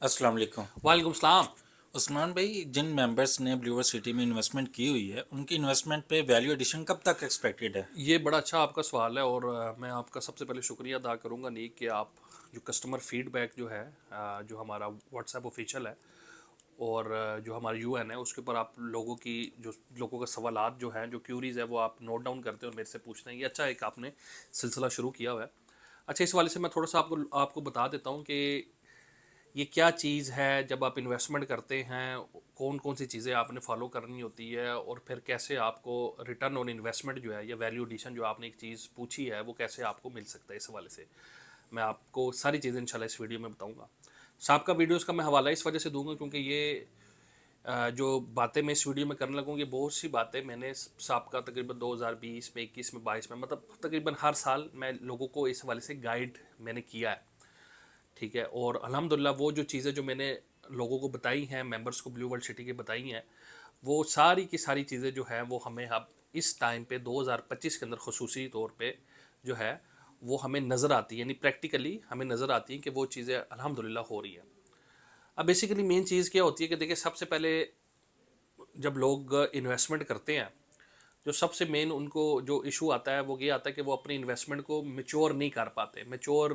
अस्सलाम वालेकुम। वालेकुम सलाम। उस्मान भाई, जिन मेंबर्स ने ब्लूवर सिटी में इन्वेस्टमेंट की हुई है उनकी इन्वेस्टमेंट पे वैल्यू एडिशन कब तक एक्सपेक्टेड है? ये बड़ा अच्छा आपका सवाल है और मैं आपका सबसे पहले शुक्रिया अदा करूंगा नीक कि आप जो कस्टमर फीडबैक जो है जो हमारा व्हाट्सएप ऑफिशियल है और जो हमारा यूएन है उसके ऊपर आप लोगों की जो लोगों का सवालात जो हैं जो क्यूरीज है वो आप नोट डाउन करते हैं और मेरे से पूछते हैं। ये अच्छा एक आपने सिलसिला शुरू किया हुआ है। अच्छा, इस वाले से मैं थोड़ा सा आपको आपको बता देता हूँ कि ये क्या चीज़ है। जब आप इन्वेस्टमेंट करते हैं कौन कौन सी चीज़ें आपने फॉलो करनी होती है और फिर कैसे आपको रिटर्न ऑन इन्वेस्टमेंट जो है या वैल्यू एडिशन जो आपने एक चीज़ पूछी है वो कैसे आपको मिल सकता है। इस हवाले से मैं आपको सारी चीज़ें इंशाल्लाह इस वीडियो में बताऊंगा। सबका वीडियोस का मैं हवाला इस वजह से दूंगा क्योंकि ये जो बातें मैं इस वीडियो में करने लगूँगी बहुत सी बातें मैंने सबका तकरीबन 2020 में 21 में 22 में मतलब तकरीबन हर साल मैं लोगों को इस हवाले से गाइड मैंने किया है। ठीक है, और अल्हम्दुलिल्लाह वो जो चीज़ें जो मैंने लोगों को बताई हैं, मेंबर्स को ब्लू वर्ल्ड सिटी की बताई हैं, वो सारी की सारी चीज़ें जो हैं वो हमें अब इस टाइम पे 2025 के अंदर खसूसी तौर पे जो है वो हमें नज़र आती है, यानी प्रैक्टिकली हमें नज़र आती है कि वो चीज़ें अल्हम्दुलिल्लाह हो रही हैं। अब बेसिकली मेन चीज़ क्या होती है कि देखिए सबसे पहले जब लोग इन्वेस्टमेंट करते हैं जो सबसे मेन उनको जो इशू आता है वो ये आता है कि वो अपनी इन्वेस्टमेंट को मेच्योर नहीं कर पाते। मेच्योर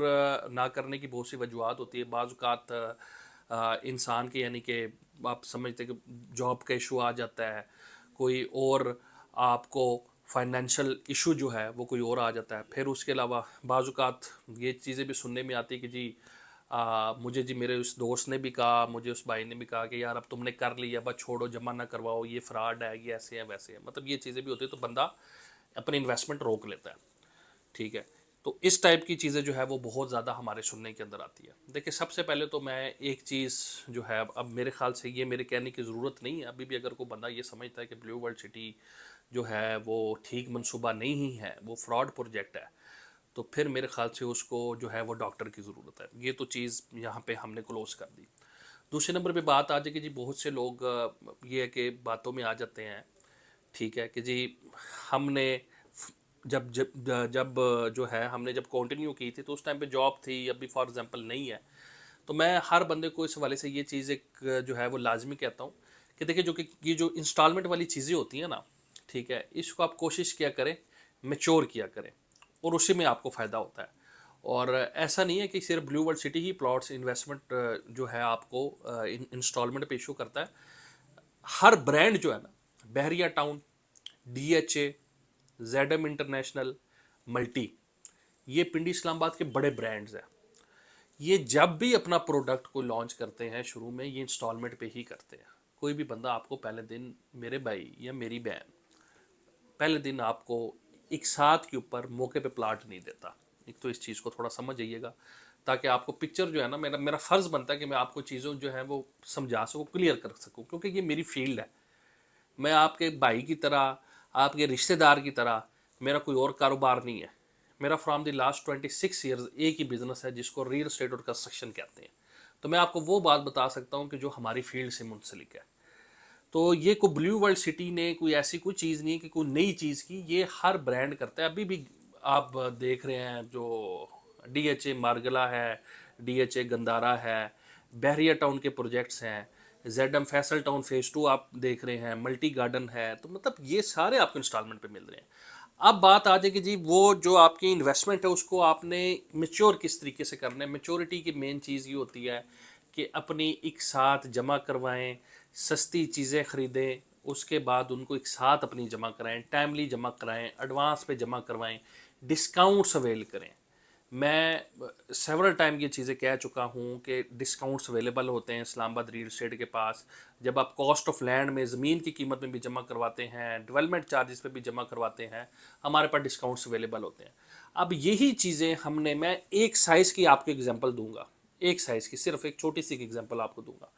ना करने की बहुत सी वजूहत होती है। बाज़ इंसान के यानी कि आप समझते हैं कि जॉब का इशू आ जाता है, कोई और आपको फाइनेंशियल इशू जो है वो कोई और आ जाता है। फिर उसके अलावा बाज़ ये चीज़ें भी सुनने में आती है कि जी मुझे जी मेरे उस दोस्त ने भी कहा, मुझे उस भाई ने भी कहा कि यार अब तुमने कर लिया, बस छोड़ो, जमा ना करवाओ, ये फ्रॉड है, ये ऐसे है वैसे है। मतलब ये चीज़ें भी होती है तो बंदा अपनी इन्वेस्टमेंट रोक लेता है। ठीक है, तो इस टाइप की चीज़ें जो है वो बहुत ज़्यादा हमारे सुनने के अंदर आती है। देखिए सबसे पहले तो मैं एक चीज़ जो है अब मेरे ख्याल से ये मेरे कहने की ज़रूरत नहीं है। अभी भी अगर कोई बंदा ये समझता है कि ब्लू वर्ल्ड सिटी जो है वो ठीक मंसूबा नहीं है, वो फ्रॉड प्रोजेक्ट है, तो फिर मेरे ख्याल से उसको जो है वो डॉक्टर की ज़रूरत है। ये तो चीज़ यहाँ पे हमने क्लोज कर दी। दूसरे नंबर पे बात आ जाए कि जी बहुत से लोग ये है कि बातों में आ जाते हैं। ठीक है कि जी हमने जब जब जब जो है हमने जब कंटिन्यू की थी तो उस टाइम पे जॉब थी, अभी फॉर एग्जांपल नहीं है। तो मैं हर बंदे को इस हवाले से ये चीज़ एक जो है वो लाजमी कहता हूँ कि देखिए जो कि ये जो इंस्टॉलमेंट वाली चीज़ें होती हैं ना, ठीक है, इसको आप कोशिश किया करें, मेच्योर किया करें और उसी में आपको फ़ायदा होता है। और ऐसा नहीं है कि सिर्फ ब्लू वर्ल्ड सिटी ही प्लॉट्स इन्वेस्टमेंट जो है आपको इंस्टॉलमेंट पे इशू करता है। हर ब्रांड जो है ना, बहरिया टाउन, DHA, जेडम इंटरनेशनल, मल्टी, ये पिंडी इस्लामाबाद के बड़े ब्रांड्स हैं। ये जब भी अपना प्रोडक्ट को लॉन्च करते हैं शुरू में ये इंस्टॉलमेंट पे ही करते हैं। कोई भी बंदा आपको पहले दिन, मेरे भाई या मेरी बहन, पहले दिन आपको एक साथ के ऊपर मौके पे प्लाट नहीं देता। एक तो इस चीज़ को थोड़ा समझ जाइएगा ताकि आपको पिक्चर जो है ना, मेरा मेरा फ़र्ज़ बनता है कि मैं आपको चीज़ों जो है वो समझा सकूँ, क्लियर कर सकूँ, क्योंकि ये मेरी फील्ड है। मैं आपके भाई की तरह, आपके रिश्तेदार की तरह, मेरा कोई और कारोबार नहीं है। मेरा फ्रॉम द लास्ट 26 ईयर्स एक ही बिज़नेस है जिसको रियल एस्टेट और कंस्ट्रक्शन कहते हैं। तो मैं आपको वो बात बता सकता हूँ कि जो हमारी फील्ड से मुंसलिक है। तो ये कोई ब्लू वर्ल्ड सिटी ने कोई ऐसी कोई चीज़ नहीं है कि कोई नई चीज़ की, ये हर ब्रांड करता है। अभी भी आप देख रहे हैं जो DHA मारगला है, DHA गंदारा है, बहरिया टाउन के प्रोजेक्ट्स हैं, जेडम फैसल टाउन फेज़ 2 आप देख रहे हैं, मल्टी गार्डन है, तो मतलब ये सारे आपको इंस्टॉलमेंट पे मिल रहे हैं। अब बात आ जाए कि जी वो जो आपकी इन्वेस्टमेंट है उसको आपने मेच्योर किस तरीके से करना है। मेच्योरिटी की मेन चीज़ ये होती है कि अपनी एक साथ जमा करवाएं, सस्ती चीज़ें ख़रीदें, उसके बाद उनको एक साथ अपनी जमा कराएं, टाइमली जमा कराएं, एडवांस पे जमा करवाएं, डिस्काउंट्स अवेल करें। मैं सेवरल टाइम ये चीज़ें कह चुका हूँ कि डिस्काउंट्स अवेलेबल होते हैं इस्लामाबाद रियल एस्टेट के पास। जब आप कॉस्ट ऑफ लैंड में, ज़मीन की कीमत में भी जमा करवाते हैं, डेवलपमेंट चार्जेस पे भी जमा करवाते हैं, हमारे पास डिस्काउंट्स अवेलेबल होते हैं। अब यही चीज़ें हमने, मैं एक साइज़ की आपको एग्जांपल दूंगा, एक साइज़ की सिर्फ एक छोटी सी एग्जांपल आपको दूंगा।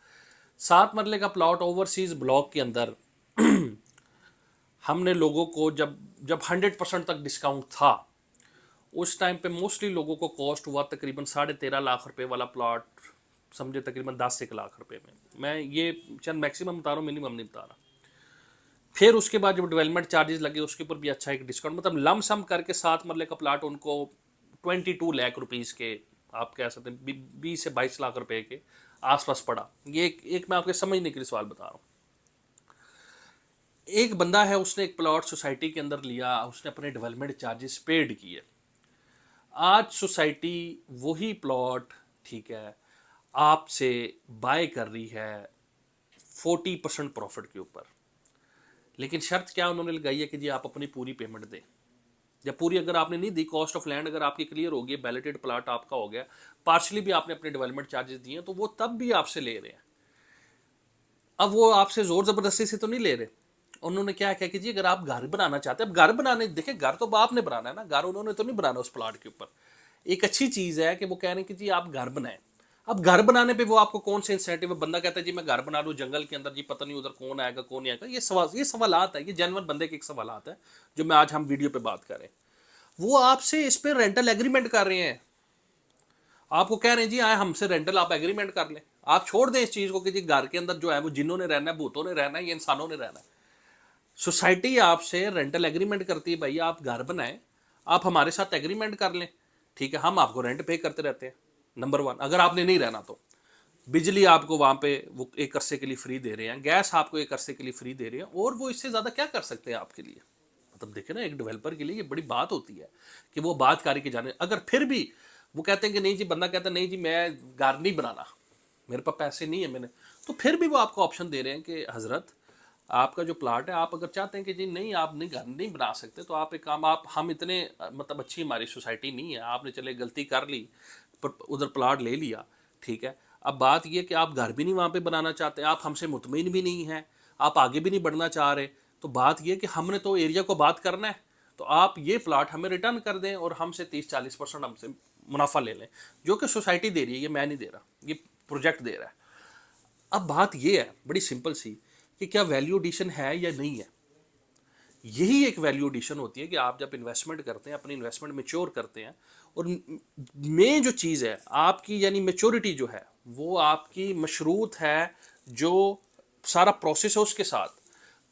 7 मरले का प्लॉट ओवरसीज ब्लॉक के अंदर हमने लोगों को जब जब 100% तक डिस्काउंट था उस टाइम पे मोस्टली लोगों को कॉस्ट हुआ तकरीबन 13.5 लाख रुपए वाला प्लॉट, समझे तकरीबन 10 1 लाख रुपए में। मैं ये चंद मैक्सिमम बता रहा हूँ, मिनिमम नहीं बता रहा। फिर उसके बाद जब डेवलपमेंट चार्जेस लगे उसके ऊपर भी अच्छा एक डिस्काउंट, मतलब लम सम करके 7 मरले का प्लाट उनको 22 लाख रुपीज़ के, आप कह सकते हैं 20 से 22 लाख रुपए के आसपास पड़ा। ये एक मैं आपके समझने के लिए सवाल बता रहा हूँ। एक बंदा है, उसने एक प्लॉट सोसाइटी के अंदर लिया, उसने अपने डेवलपमेंट चार्जेस पेड किए। आज सोसाइटी वही प्लॉट, ठीक है, आपसे बाय कर रही है 40% प्रॉफिट के ऊपर। लेकिन शर्त क्या उन्होंने लगाई है कि जी आप अपनी पूरी पेमेंट दें। जब पूरी अगर आपने नहीं दी, कॉस्ट ऑफ लैंड अगर आपकी क्लियर हो गई, बैलेटेड प्लॉट आपका हो गया, पार्शली भी आपने अपने डेवलपमेंट चार्जेस दिए, तो वो तब भी आपसे ले रहे हैं। अब वो आपसे जोर जबरदस्ती से तो नहीं ले रहे। उन्होंने क्या कहा कि जी अगर आप घर बनाना चाहते हैं, अब घर बनाने, देखिए घर तो आपने बनाना है ना, घर उन्होंने तो नहीं बनाना उस प्लॉट के ऊपर। एक अच्छी चीज है कि वो कह रहे हैं कि जी आप घर बनाएं। अब घर बनाने पे वो आपको कौन से इंसेंटिव है? बंदा कहता है जी मैं घर बना लूं जंगल के अंदर, जी पता नहीं उधर कौन आएगा कौन नहीं आएगा। ये सवालात है, ये जेन्युइन बंदे के एक सवालात है जो मैं आज हम वीडियो पे बात कर रहे हैं। वो आपसे इस पे रेंटल एग्रीमेंट कर रहे हैं, आपको कह रहे हैं जी आए हमसे रेंटल आप एग्रीमेंट कर लें। आप छोड़ दें इस चीज को कि जी घर के अंदर जो है वो जिन्हों ने रहना है, भूतों ने रहना है, या इंसानों ने रहना है। सोसाइटी आपसे रेंटल एग्रीमेंट करती है, भाई आप घर बनाएं, आप हमारे साथ एग्रीमेंट कर लें, ठीक है, हम आपको रेंट पे करते रहते हैं। नंबर वन, अगर आपने नहीं रहना तो बिजली आपको वहां पे वो एक अरसे के लिए फ्री दे रहे हैं, गैस आपको एक अरसे के लिए फ्री दे रहे हैं, और वो इससे ज्यादा क्या कर सकते हैं आपके लिए? मतलब देखे ना, एक डेवलपर के लिए ये बड़ी बात होती है कि वो बात करके जाने। अगर फिर भी वो कहते हैं कि नहीं जी, बंदा कहता है नहीं जी मैं घर नहीं बनाना, मेरे पास पैसे नहीं है मैंने, तो फिर भी वो आपको ऑप्शन दे रहे हैं कि हजरत आपका जो प्लाट है, आप अगर चाहते हैं कि जी नहीं आप नहीं घर नहीं बना सकते, तो आप एक काम, आप हम इतने मतलब अच्छी हमारी सोसाइटी नहीं है, आपने चले गलती कर ली पर उधर प्लाट ले लिया, ठीक है, अब बात ये कि आप घर भी नहीं वहाँ पे बनाना चाहते, आप हमसे मुतमिन भी नहीं हैं, आप आगे भी नहीं बढ़ना चाह रहे, तो बात ये कि हमने तो एरिया को बात करना है, तो आप ये प्लाट हमें रिटर्न कर दें और हमसे 30-40% हमसे मुनाफा ले लें, जो कि सोसाइटी दे रही है, ये मैं नहीं दे रहा, ये प्रोजेक्ट दे रहा है। अब बात ये है बड़ी सिंपल सी कि क्या वैल्यू एडिशन है या नहीं है। यही एक वैल्यू एडिशन होती है कि आप जब इन्वेस्टमेंट करते हैं, अपनी इन्वेस्टमेंट मेच्योर करते हैं, और मेन जो चीज़ है आपकी, यानी मेच्योरिटी जो है वो आपकी मशरूत है जो सारा प्रोसेस है उसके साथ।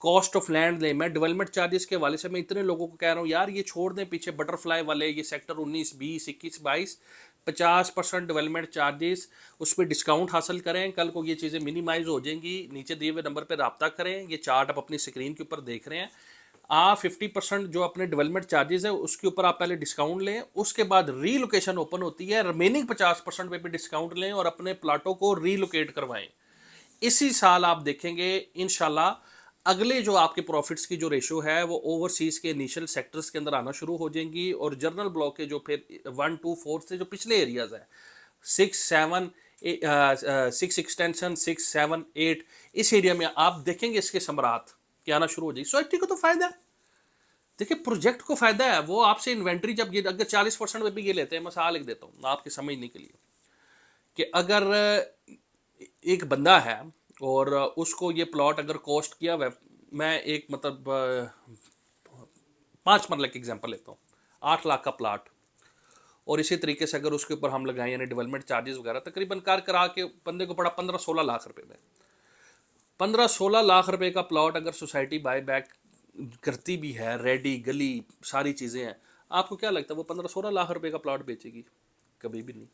कॉस्ट ऑफ लैंड ले, मैं डेवलपमेंट चार्जेस के हवाले से मैं इतने लोगों को कह रहा हूँ यार ये छोड़ दें पीछे बटरफ्लाई वाले, ये सेक्टर 19, 20, 21, 22, 50% डेवलपमेंट चार्जेस, उस पर डिस्काउंट हासिल करें, कल को ये चीज़ें मिनिमाइज हो जाएंगी। नीचे दिए हुए नंबर पर रब्ता करें, ये चार्ट आप अपनी स्क्रीन के ऊपर देख रहे हैं। आप 50% जो अपने डेवलपमेंट चार्जेस है उसके ऊपर आप पहले डिस्काउंट लें, उसके बाद रीलोकेशन ओपन होती है, रिमेनिंग 50% पे भी डिस्काउंट लें और अपने प्लाटों को रीलोकेट करवाएं। इसी साल आप देखेंगे इंशाल्लाह अगले जो आपके प्रॉफिट्स की जो रेशो है वो ओवरसीज के इनिशियल सेक्टर्स के अंदर आना शुरू हो जाएंगी, और जर्नल ब्लॉक के जो फिर 1, 2, 4 से जो पिछले एरियाज है 6, 7, 6 एक्सटेंशन, 6, 7, 8, इस एरिया में आप देखेंगे इसके समरात के आना शुरू हो जाएगी। सोसाइटी को तो फायदा है, देखिए प्रोजेक्ट को फायदा है, वो आपसे इन्वेंट्री जब ये अगर 40% में भी ये लेते हैं, मिसाल लिख देता हूँ आपके समझने के लिए, कि अगर एक बंदा है और उसको ये प्लॉट अगर कॉस्ट किया हुआ है, मैं एक मतलब 5 मरला की एग्जांपल लेता हूँ, 8 लाख का प्लाट, और इसी तरीके से अगर उसके ऊपर हम लगाएं यानी डेवलपमेंट चार्जेस वगैरह, तकरीबन कार करा के बंदे को पड़ा 15-16 लाख रुपए में। 15-16 लाख रुपए का प्लॉट अगर सोसाइटी बाय बैक करती भी है, रेडी गली सारी चीज़ें हैं, आपको क्या लगता है वो 15-16 लाख रुपए का प्लॉट बेचेगी? कभी भी नहीं।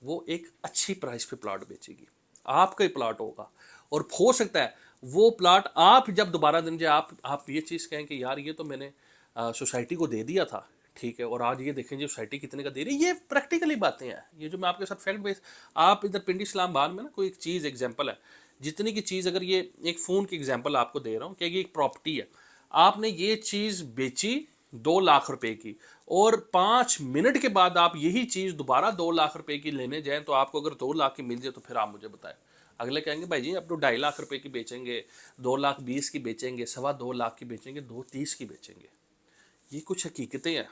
वो एक अच्छी प्राइस पे प्लॉट बेचेगी, आपका ही प्लॉट होगा, और हो सकता है वो प्लॉट आप जब दोबारा दिन जो आप ये चीज़ कहें कि यार ये तो मैंने सोसाइटी को दे दिया था, ठीक है, और आज ये देखें जी सोसाइटी कितने का दे रही है। ये प्रैक्टिकली बातें हैं, ये जो मैं आपके साथ फैक्ट बेस, आप इधर पिंडी इस्लामाबाद में ना कोई एक चीज़ एग्जांपल है, जितनी की चीज़, अगर ये एक फ़ोन की एग्जांपल आपको दे रहा हूँ कि ये एक प्रॉपर्टी है, आपने ये चीज़ बेची 2 लाख रुपए की, और 5 मिनट के बाद आप यही चीज़ दोबारा 2 लाख रुपए की लेने जाएं, तो आपको अगर 2 लाख की मिल जाए तो फिर आप मुझे बताएं। अगले कहेंगे भाई जी अब तो 2.5 लाख रुपए की बेचेंगे, 2,20,000 की बेचेंगे, 2.25 लाख की बेचेंगे, 2.30 की बेचेंगे। ये कुछ हकीकतें हैं,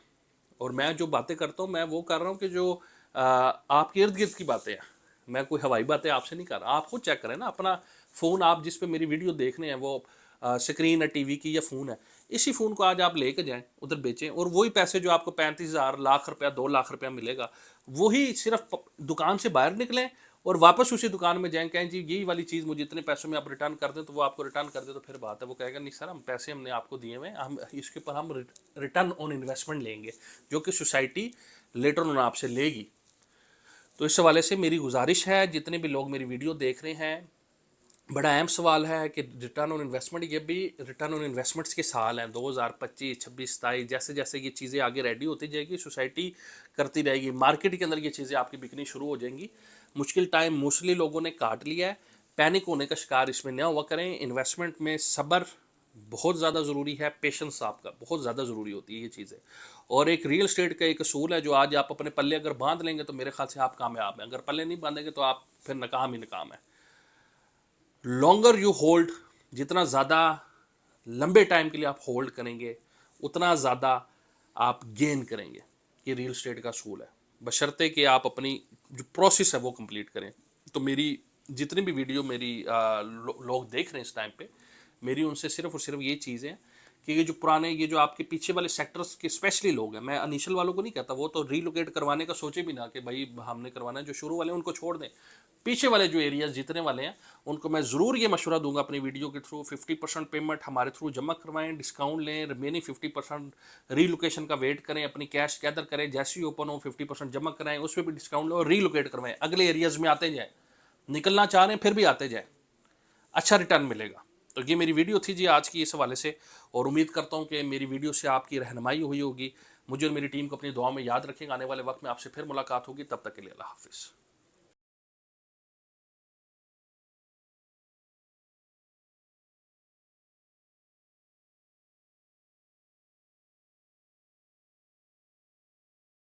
और मैं जो बातें करता हूँ मैं वो कर रहा हूँ कि जो आपके इर्द गिर्द की बातें हैं, मैं कोई हवाई बातें आपसे नहीं कर रहा। आप खुद चेक करें ना, अपना फ़ोन आप जिस पे मेरी वीडियो देख रहे हैं वो स्क्रीन है टीवी की या फ़ोन है, इसी फ़ोन को आज आप लेके जाएं उधर बेचें, और वही पैसे जो आपको 35,000 लाख रुपया 2 लाख रुपया मिलेगा, वही सिर्फ दुकान से बाहर निकलें और वापस उसी दुकान में जाएं, कहें जी यही वाली चीज़ मुझे इतने पैसों में आप रिटर्न कर दें, तो वो आपको रिटर्न कर दे, तो फिर बात है, वो कहेगा नहीं सर हम पैसे हमने आपको दिए हुए, हम इसके ऊपर हम रिटर्न ऑन इन्वेस्टमेंट लेंगे, जो कि सोसाइटी लेटर ऑन आपसे लेगी। तो इस हवाले से मेरी गुजारिश है, जितने भी लोग मेरी वीडियो देख रहे हैं, बड़ा अहम सवाल है कि रिटर्न ऑन इन्वेस्टमेंट, ये भी रिटर्न ऑन इन्वेस्टमेंट्स के साल हैं 2025, 26, 27। जैसे जैसे ये चीज़ें आगे रेडी होती जाएगी, सोसाइटी करती रहेगी, मार्केट के अंदर ये चीज़ें आपकी बिकनी शुरू हो जाएंगी। मुश्किल टाइम मोस्टली लोगों ने काट लिया है, पैनिक होने का शिकार इसमें ना हुआ करें। इन्वेस्टमेंट में सब्र बहुत ज़्यादा ज़रूरी है, पेशेंस आपका बहुत ज़्यादा ज़रूरी होती है ये चीज़ें। और एक रियल एस्टेट का एक असूल है, जो आज आप अपने पल्ले अगर बांध लेंगे तो मेरे ख्याल से आप कामयाब हैं, अगर पल्ले नहीं बांधेंगे तो आप फिर नाकाम ही नाकाम है। लॉन्गर यू होल्ड, जितना ज़्यादा लंबे टाइम के लिए आप होल्ड करेंगे उतना ज़्यादा आप गेन करेंगे। ये रियल एस्टेट का असूल है, बशर्ते कि आप अपनी जो प्रोसेस है वो कंप्लीट करें। तो मेरी जितनी भी वीडियो मेरी लोग देख रहे हैं इस टाइम पे, मेरी उनसे सिर्फ और सिर्फ ये चीज़ है कि ये जो पुराने, ये जो आपके पीछे वाले सेक्टर्स के स्पेशली लोग हैं, मैं इनिशियल वालों को नहीं कहता, वो तो रीलोकेट करवाने का सोचे भी ना कि भाई हमने करवाना है। जो शुरू वाले हैं उनको छोड़ दें, पीछे वाले जो एरियाज जितने वाले हैं उनको मैं ज़रूर ये मशवरा दूंगा अपनी वीडियो के थ्रू, 50% पेमेंट हमारे थ्रू जमा करवाएं, डिस्काउंट लें, रिमेनिंग 50% रीलोकेशन का वेट करें, अपनी कैश गैदर करें, जैसे ही ओपन हो 50% जमा कराएं, उस पर भी डिस्काउंट लो और रीलोकेट करवाएं, अगले एरियाज में आते जाएँ, निकलना चाह रहे हैं फिर भी आते जाएँ, अच्छा रिटर्न मिलेगा। तो ये मेरी वीडियो थी जी आज की इस हवाले से, और उम्मीद करता हूँ कि मेरी वीडियो से आपकी रहनुमाई हुई होगी। मुझे और मेरी टीम को अपनी दुआ में याद रखेंगे। आने वाले वक्त में आपसे फिर मुलाकात होगी, तब तक के लिए अल्लाह हाफिज़।